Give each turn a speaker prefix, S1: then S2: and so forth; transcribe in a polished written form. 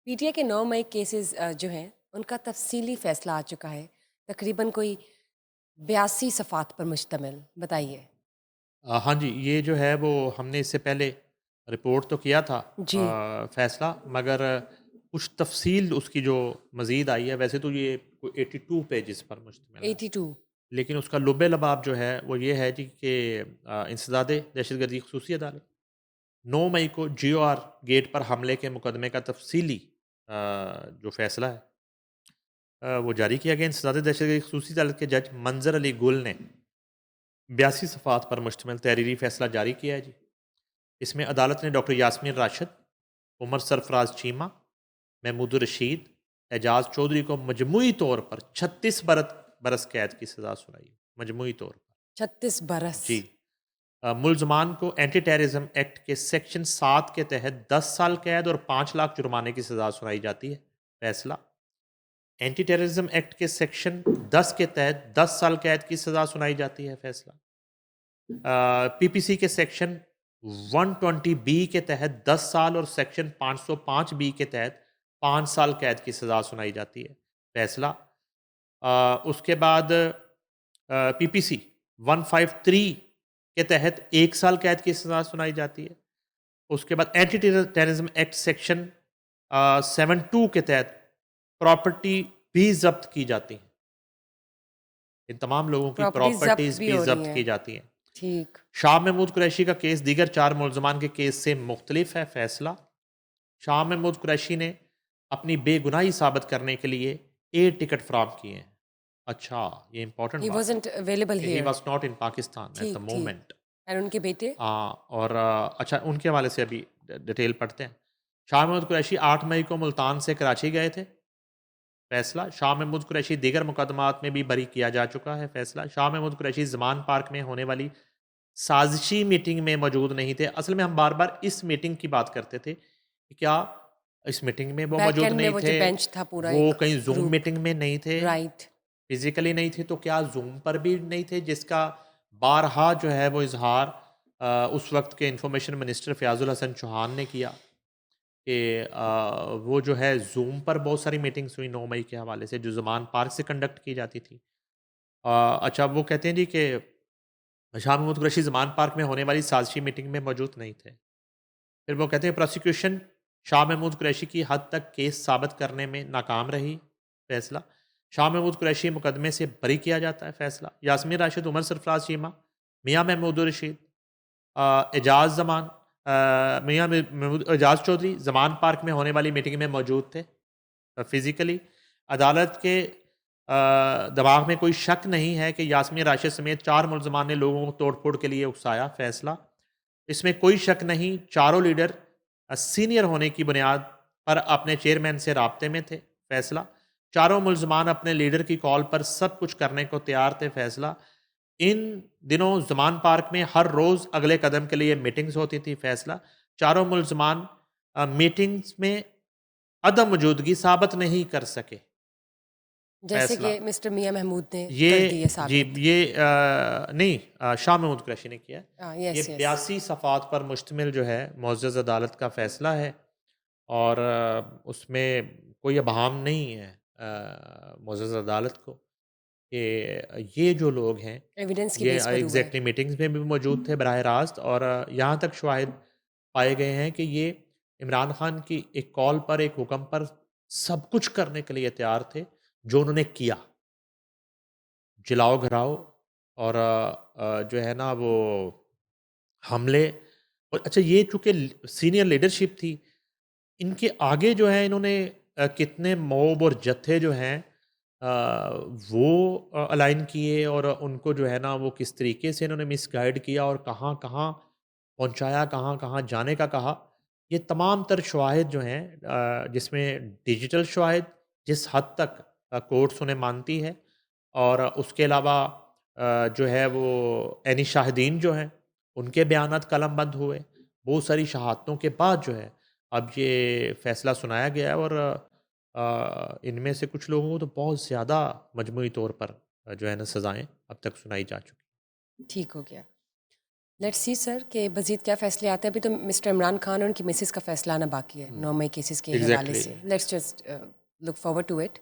S1: P T I کے 9 مئی cases جو ہیں ان کا تفصیلی فیصلہ آ چکا ہے، تقریباً کوئی 82 صفحات پر مشتمل، بتائیے۔
S2: ہاں جی، یہ جو ہے وہ ہم نے اس سے پہلے رپورٹ تو کیا تھا
S1: جی،
S2: فیصلہ، مگر کچھ تفصیل اس کی جو مزید آئی ہے، ویسے تو یہ کوئی 82 پیجز پر مشتمل ہے،
S1: 82۔
S2: لیکن اس کا لب لباب جو ہے وہ یہ ہے جی کہ انسداد دہشت گردی خصوصی عدالت 9 مئی کو جی او آر گیٹ پر حملے کے مقدمے کا تفصیلی جو فیصلہ ہے وہ جاری کیا گیا۔ انسداد دہشت گردی خصوصی عدالت کے جج منظر علی گل نے 82 صفحات پر مشتمل تحریری فیصلہ جاری کیا ہے جی۔ اس میں عدالت نے ڈاکٹر یاسمین راشد، عمر سرفراز چیمہ، محمود الرشید، اعجاز چودھری کو مجموعی طور پر 36 برس قید کی سزا سنائی، مجموعی طور پر
S1: 36 برس؟
S2: جی۔ ملزمان کو اینٹی ٹیررزم ایکٹ کے سیکشن 7 کے تحت 10 سال قید اور 5 لاکھ جرمانے کی سزا سنائی جاتی ہے۔ فیصلہ اینٹی ٹیررزم ایکٹ کے سیکشن 10 کے تحت 10 سال قید کی سزا سنائی جاتی ہے۔ فیصلہ پی پی سی کے سیکشن 120 بی کے تحت 10 سال اور سیکشن 505 بی کے تحت 5 سال قید کی سزا سنائی جاتی ہے۔ فیصلہ اس کے بعد پی پی سی 153 کے تحت 1 سال قید کی سزا سنائی جاتی ہے۔ اس کے بعد اینٹی ٹیررزم ایکٹ سیکشن 72 کے تحت پراپرٹی بھی ضبط کی جاتی ہیں۔ ان تمام لوگوں کی
S1: پراپرٹی ضبط
S2: پراپرٹیز
S1: بھی
S2: بھی
S1: ہو رہی
S2: ضبط
S1: ہیں؟
S2: کی جاتی ہیں۔
S1: ٹھیک۔
S2: شاہ محمود قریشی کا کیس دیگر 4 ملزمان کے کیس سے مختلف ہے۔ فیصلہ شاہ محمود قریشی نے اپنی بے گناہی ثابت کرنے کے لیے 8 ٹکٹ فراہم کیے ہیں۔ اچھا، یہ امپورٹنٹ
S1: ہی
S2: بات ہے
S1: وازنٹ اویلیبل
S2: کہ he
S1: here.
S2: Was not in Pakistan at the
S1: ٹھیک ٹھیک۔
S2: مومنٹ۔
S1: اور ان کے بیٹے؟
S2: اور اچھا، ان کے حوالے سے ابھی ڈیٹیل پڑھتے ہیں۔ شاہ محمود قریشی 8 مئی کو ملتان سے کراچی گئے تھے۔ فیصلہ شاہ محمود قریشی دیگر مقدمات میں بھی بری کیا جا چکا ہے۔ فیصلہ شاہ محمود قریشی زمان پارک میں ہونے والی سازشی میٹنگ میں موجود نہیں تھے۔ اصل میں ہم بار بار اس میٹنگ کی بات کرتے تھے کہ کیا اس میٹنگ میں وہ
S1: بیک
S2: موجود
S1: اینڈ میں
S2: نہیں
S1: وہ جو
S2: تھے،
S1: بینچ تھا پورا
S2: وہ
S1: ایک
S2: کہیں زوم
S1: گروپ،
S2: میٹنگ میں نہیں تھے،
S1: رائٹ۔
S2: فزیکلی نہیں تھے، تو کیا زوم پر بھی نہیں تھے، جس کا بارہا جو ہے وہ اظہار اس وقت کے انفارمیشن منسٹر فیاض الحسن چوہان نے کیا کہ وہ جو ہے زوم پر بہت ساری میٹنگز ہوئی 9 مئی کے حوالے سے جو زمان پارک سے کنڈکٹ کی جاتی تھی۔ اچھا، وہ کہتے ہیں جی کہ شاہ محمود قریشی زمان پارک میں ہونے والی سازشی میٹنگ میں موجود نہیں تھے۔ پھر وہ کہتے ہیں پروسیکیوشن شاہ محمود قریشی کی حد تک کیس ثابت کرنے میں ناکام رہی۔ فیصلہ شاہ محمود قریشی مقدمے سے بری کیا جاتا ہے۔ فیصلہ یاسمین راشد، عمر سرفراز چیمہ، میاں محمود الرشید، اعجاز زمان میاں محمود اعجاز چودھری زمان پارک میں ہونے والی میٹنگ میں موجود تھے فزیکلی۔ عدالت کے دماغ میں کوئی شک نہیں ہے کہ یاسمین راشد سمیت 4 ملزمان نے لوگوں کو توڑ پھوڑ کے لیے اکسایا۔ فیصلہ اس میں کوئی شک نہیں، چاروں لیڈر سینئر ہونے کی بنیاد پر اپنے چیئرمین سے رابطے میں تھے۔ فیصلہ چاروں ملزمان اپنے لیڈر کی کال پر سب کچھ کرنے کو تیار تھے۔ فیصلہ ان دنوں زمان پارک میں ہر روز اگلے قدم کے لیے میٹنگز ہوتی تھی۔ فیصلہ چاروں ملزمان میٹنگز میں عدم موجودگی ثابت نہیں کر سکے۔
S1: جیسے
S2: فیصلہ
S1: کہ مسٹر میاں محمود نے کر
S2: یہ
S1: دی ہے
S2: جی
S1: ثابت۔
S2: یہ نہیں، شاہ محمود قریشی نے کیا ہے۔ یہ
S1: یس یس۔
S2: 82 صفحات پر مشتمل جو ہے معزز عدالت کا فیصلہ ہے، اور اس میں کوئی ابہام نہیں ہے معزز عدالت کو کہ یہ جو لوگ ہیں
S1: ایویڈنس کے
S2: یہ
S1: بیس پر ہوا ہے۔
S2: ایگزیکٹلی میٹنگز میں بھی موجود تھے براہ راست، اور یہاں تک شواہد پائے گئے ہیں کہ یہ عمران خان کی ایک کال پر، ایک حکم پر سب کچھ کرنے کے لیے تیار تھے جو انہوں نے کیا، جلاؤ گھراؤ اور جو ہے نا وہ حملے۔ اور اچھا، یہ چونکہ سینئر لیڈرشپ تھی، ان کے آگے جو ہے انہوں نے کتنے موب اور جتھے جو ہیں وہ الائن کیے، اور ان کو جو ہے نا وہ کس طریقے سے انہوں نے مس گائیڈ کیا اور کہاں کہاں پہنچایا، کہاں کہاں جانے کا کہا۔ یہ تمام تر شواہد جو ہیں جس میں ڈیجیٹل شواہد جس حد تک کورٹس انہیں مانتی ہے، اور اس کے علاوہ جو ہے وہ عینی شاہدین جو ہیں ان کے بیانات قلم بند ہوئے، بہت ساری شہادتوں کے بعد جو ہے اب یہ فیصلہ سنایا گیا ہے، اور ان میں سے کچھ لوگوں کو تو بہت زیادہ مجموعی طور پر جو ہے نا سزائیں اب تک سنائی جا چکی۔
S1: ٹھیک ہو گیا۔ لیٹس سی سر کہ مزید کیا فیصلے آتے ہیں. ابھی تو مسٹر عمران خان اور ان کی مسز کا فیصلہ آنا باقی ہے 9 مئی کیسز کے حوالے
S2: Exactly.
S1: سے. Let's just look forward to it.